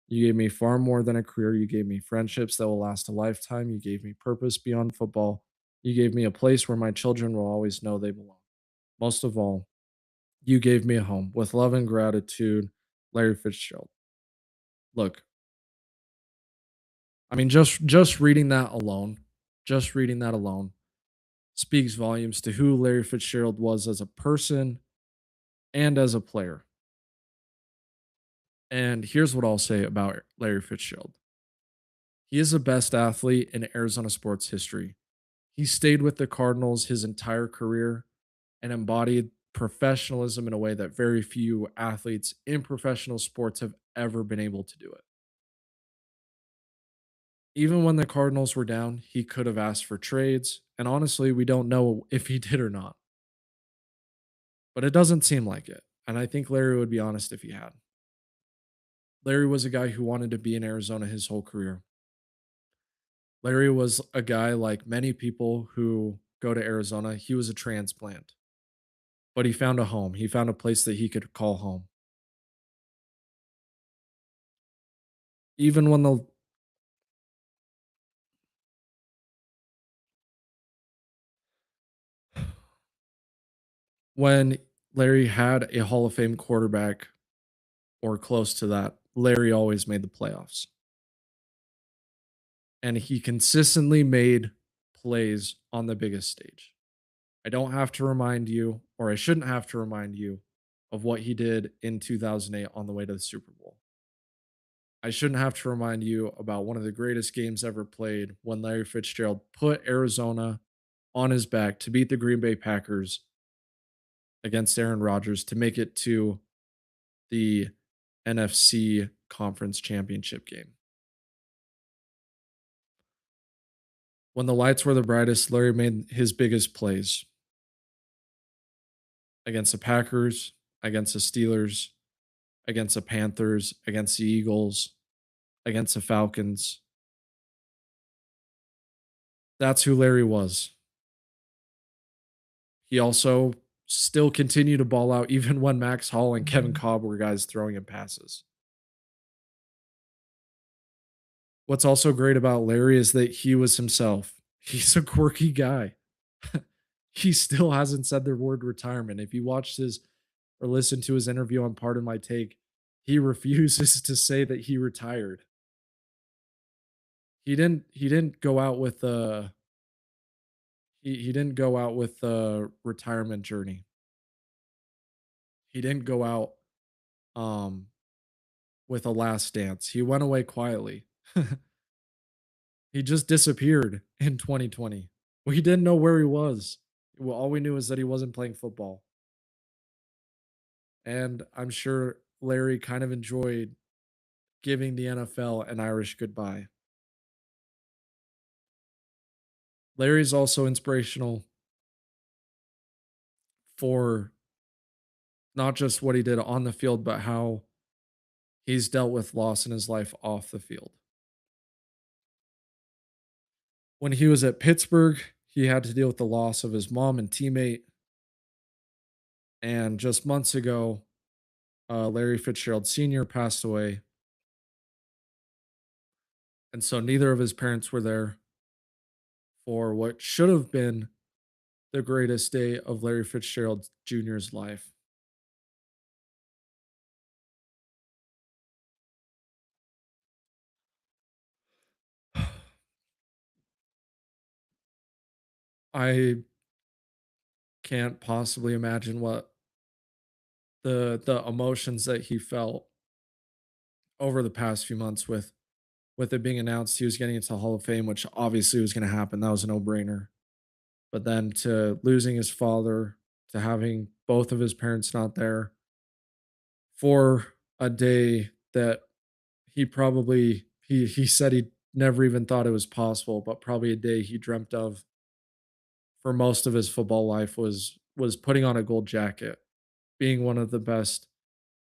You gave me far more than a career. You gave me friendships that will last a lifetime. You gave me purpose beyond football. You gave me a place where my children will always know they belong. Most of all, you gave me a home. With love and gratitude, Larry Fitzgerald. Look, I mean, just reading that alone, just reading that alone speaks volumes to who Larry Fitzgerald was as a person and as a player. And here's what I'll say about Larry Fitzgerald. He is the best athlete in Arizona sports history. He stayed with the Cardinals his entire career and embodied professionalism in a way that very few athletes in professional sports have ever been able to do it. Even when the Cardinals were down, he could have asked for trades, and honestly, we don't know if he did or not, but it doesn't seem like it. And I think Larry would be honest if he had. Larry was a guy who wanted to be in Arizona his whole career. Larry was a guy like many people who go to Arizona. He was a transplant, but he found a home. He found a place that he could call home. Even when Larry had a Hall of Fame quarterback or close to that, Larry always made the playoffs. And he consistently made plays on the biggest stage. I don't have to remind you, or I shouldn't have to remind you, of what he did in 2008 on the way to the Super Bowl. I shouldn't have to remind you about one of the greatest games ever played when Larry Fitzgerald put Arizona on his back to beat the Green Bay Packers against Aaron Rodgers to make it to the NFC Conference Championship game. When the lights were the brightest, Larry made his biggest plays against the Packers, against the Steelers, against the Panthers, against the Eagles, against the Falcons. That's who Larry was. He also still continued to ball out even when Max Hall and Kevin Cobb were guys throwing him passes. What's also great about Larry is that he was himself. He's a quirky guy. He still hasn't said the word retirement. If you watched his or listened to his interview on Pardon My Take, he refuses to say that he retired. He didn't go out with he didn't go out with a retirement journey. He didn't go out um with a last dance. He went away quietly. He just disappeared in 2020. We didn't know where he was. Well, all we knew is that he wasn't playing football. And I'm sure Larry kind of enjoyed giving the NFL an Irish goodbye. Larry's also inspirational for not just what he did on the field, but how he's dealt with loss in his life off the field. When he was at Pittsburgh, he had to deal with the loss of his mom and teammate. And just months ago, Larry Fitzgerald Sr. passed away. And so neither of his parents were there for what should have been the greatest day of Larry Fitzgerald Jr.'s life. I can't possibly imagine what the emotions that he felt over the past few months with it being announced he was getting into the Hall of Fame, which obviously was going to happen. That was a no-brainer. But then to losing his father, to having both of his parents not there for a day that he said he never even thought it was possible, but probably a day he dreamt of for most of his football life was putting on a gold jacket, being one of the best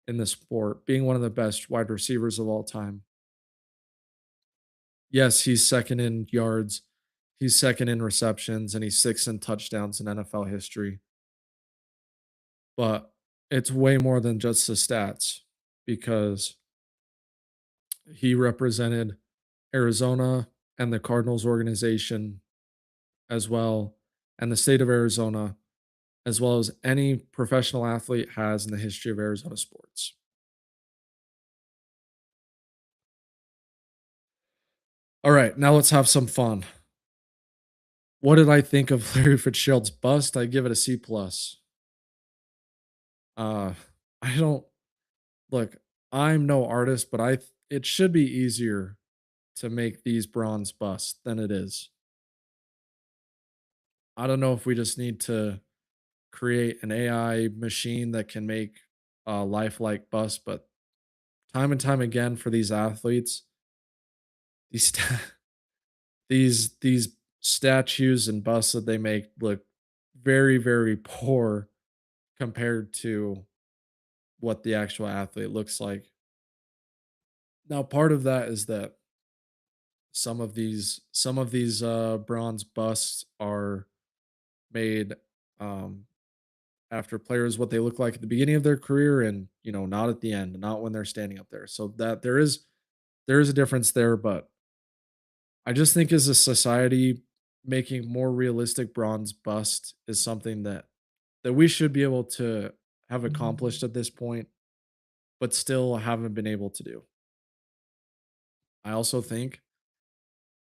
in the sport, being one of the best wide receivers of all time. Yes, he's second in yards, he's second in receptions, and he's sixth in touchdowns in NFL history. But it's way more than just the stats because he represented Arizona and the Cardinals organization as well, and the state of Arizona, as well as any professional athlete has in the history of Arizona sports. All right, now let's have some fun. What did I think of Larry Fitzgerald's bust? I give it a C plus. Uh, I don't look. I'm no artist, but it should be easier to make these bronze busts than it is. I don't know if we just need to create an AI machine that can make a lifelike bust, but time and time again for these athletes, these these statues and busts that they make look very, very poor compared to what the actual athlete looks like. Now, part of that is that some of these bronze busts are made um, after players what they look like at the beginning of their career, and not at the end, not when they're standing up there. So that there is a difference there, but I just think as a society, making more realistic bronze bust is something that we should be able to have accomplished at this point, but still haven't been able to do. I also think,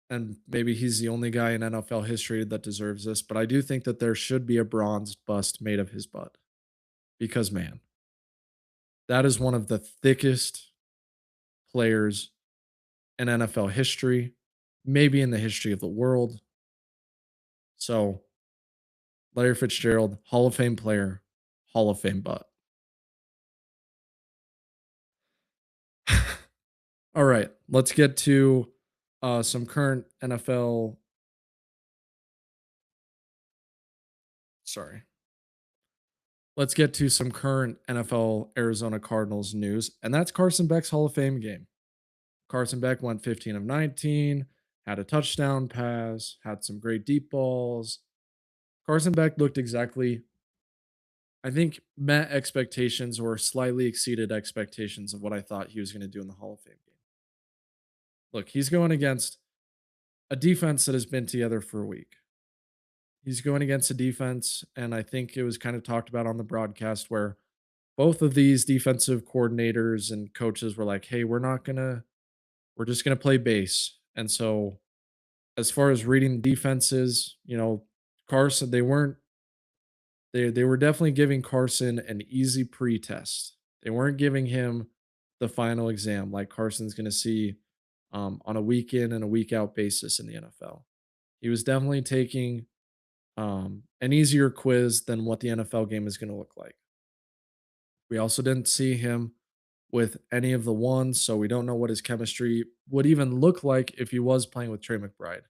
and maybe he's the only guy in NFL history that deserves this, but I do think that there should be a bronze bust made of his butt because, man, that is one of the thickest players in NFL history, maybe in the history of the world. So, Larry Fitzgerald, Hall of Fame player, Hall of Fame butt. All right, let's get to some current NFL. Sorry. Let's get to some current NFL Arizona Cardinals news, and that's Carson Beck's Hall of Fame game. Carson Beck went 15 of 19, had a touchdown pass, had some great deep balls. Carson Beck looked exactly, I think, met expectations or slightly exceeded expectations of what I thought he was going to do in the Hall of Fame game. Look, he's going against a defense that has been together for a week. He's going against a defense, and I think it was kind of talked about on the broadcast where both of these defensive coordinators and coaches were like, "Hey, we're just gonna play base." And so, as far as reading defenses, Carson, they were definitely giving Carson an easy pre-test. They weren't giving him the final exam like Carson's gonna see on a week in and a week out basis in the NFL. He was definitely taking an easier quiz than what the NFL game is going to look like. We also didn't see him with any of the ones, so we don't know what his chemistry would even look like if he was playing with Trey McBride,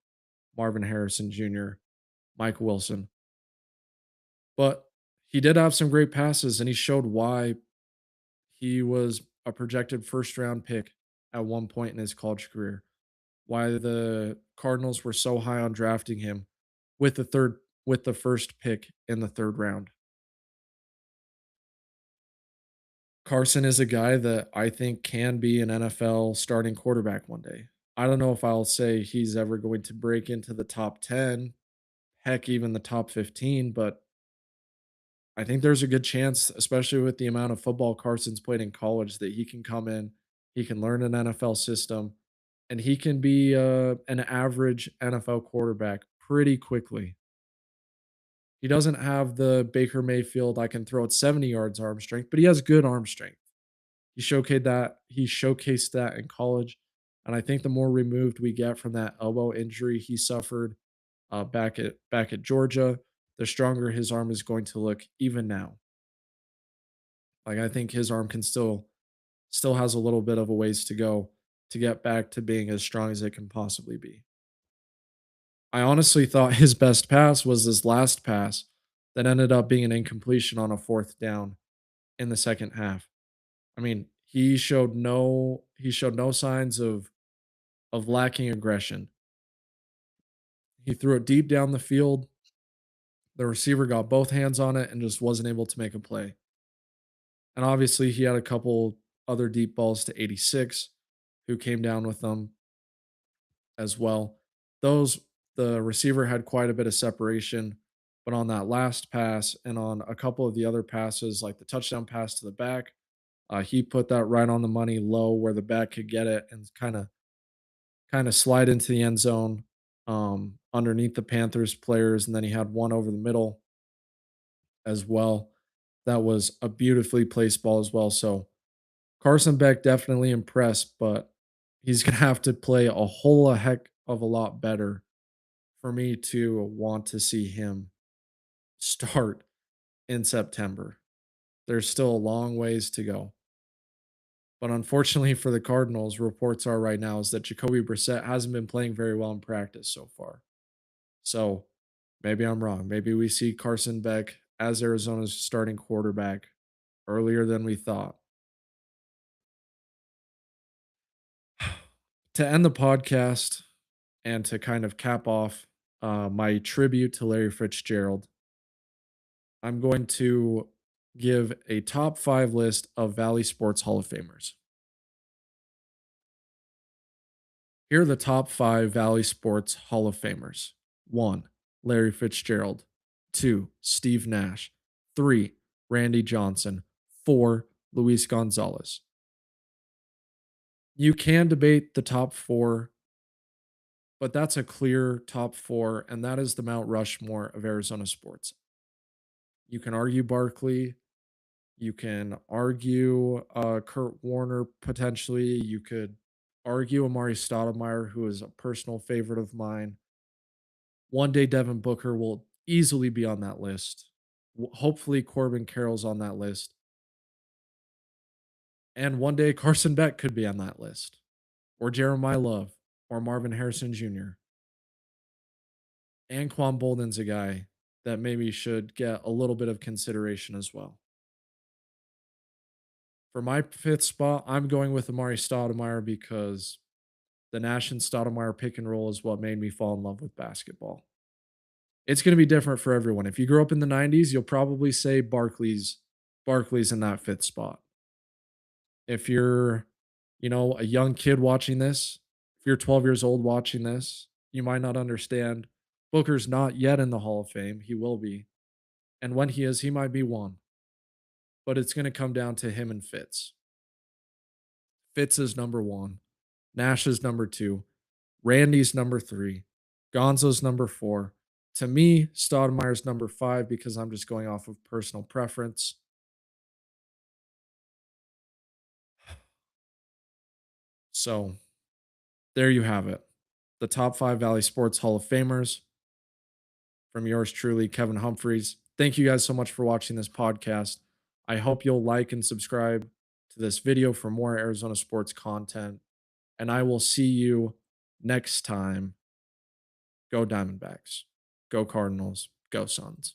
Marvin Harrison Jr., Mike Wilson. But he did have some great passes, and he showed why he was a projected first round pick at one point in his college career. Why the Cardinals were so high on drafting him with the first pick in the third round. Carson is a guy that I think can be an NFL starting quarterback one day. I don't know if I'll say he's ever going to break into the top 10, heck, even the top 15, but I think there's a good chance, especially with the amount of football Carson's played in college, that he can come in, he can learn an NFL system, and he can be an average NFL quarterback pretty quickly. He doesn't have the Baker Mayfield, I can throw it 70 yards arm strength, but he has good arm strength. He showcased that in college, and I think the more removed we get from that elbow injury he suffered back at Georgia, the stronger his arm is going to look even now. Like I think his arm can still has a little bit of a ways to go to get back to being as strong as it can possibly be. I honestly thought his best pass was his last pass that ended up being an incompletion on a fourth down in the second half. I mean, he showed no signs of lacking aggression. He threw it deep down the field. The receiver got both hands on it and just wasn't able to make a play. And obviously, he had a couple other deep balls to 86 who came down with them as well. Those the receiver had quite a bit of separation, but on that last pass and on a couple of the other passes, like the touchdown pass to the back, he put that right on the money low where the back could get it and kind of slide into the end zone underneath the Panthers players, and then he had one over the middle as well. That was a beautifully placed ball as well. So Carson Beck definitely impressed, but he's gonna have to play a whole heck of a lot better for me to want to see him start in September. There's still a long ways to go. But unfortunately for the Cardinals, reports are right now is that Jacoby Brissett hasn't been playing very well in practice so far. So maybe I'm wrong. Maybe we see Carson Beck as Arizona's starting quarterback earlier than we thought. To end the podcast and to kind of cap off my tribute to Larry Fitzgerald, I'm going to give a top 5 list of Valley Sports Hall of Famers. Here are the top 5 Valley Sports Hall of Famers. 1, Larry Fitzgerald. 2, Steve Nash. 3, Randy Johnson. 4, Luis Gonzalez. You can debate the top 4, but that's a clear top 4, and that is the Mount Rushmore of Arizona sports. You can argue Barkley. You can argue Kurt Warner potentially. You could argue Amari Stoudemire, who is a personal favorite of mine. One day, Devin Booker will easily be on that list. Hopefully, Corbin Carroll's on that list. And one day, Carson Beck could be on that list, or Jeremiah Love, or Marvin Harrison Jr. And Quan Bolden's a guy that maybe should get a little bit of consideration as well. For my 5th spot, I'm going with Amari Stoudemire because the Nash and Stoudemire pick and roll is what made me fall in love with basketball. It's going to be different for everyone. If you grew up in the 90s, you'll probably say Barkley's in that 5th spot. If you're, a young kid watching this, if you're 12 years old watching this, you might not understand. Booker's not yet in the Hall of Fame. He will be. And when he is, he might be one. But it's going to come down to him and Fitz. Fitz is number 1. Nash is number 2. Randy's number 3. Gonzo's number 4. To me, Stoudemire's number 5 because I'm just going off of personal preference. So there you have it. The top 5 Valley Sports Hall of Famers from yours truly, Kevin Humphreys. Thank you guys so much for watching this podcast. I hope you'll like and subscribe to this video for more Arizona sports content. And I will see you next time. Go Diamondbacks. Go Cardinals. Go Suns.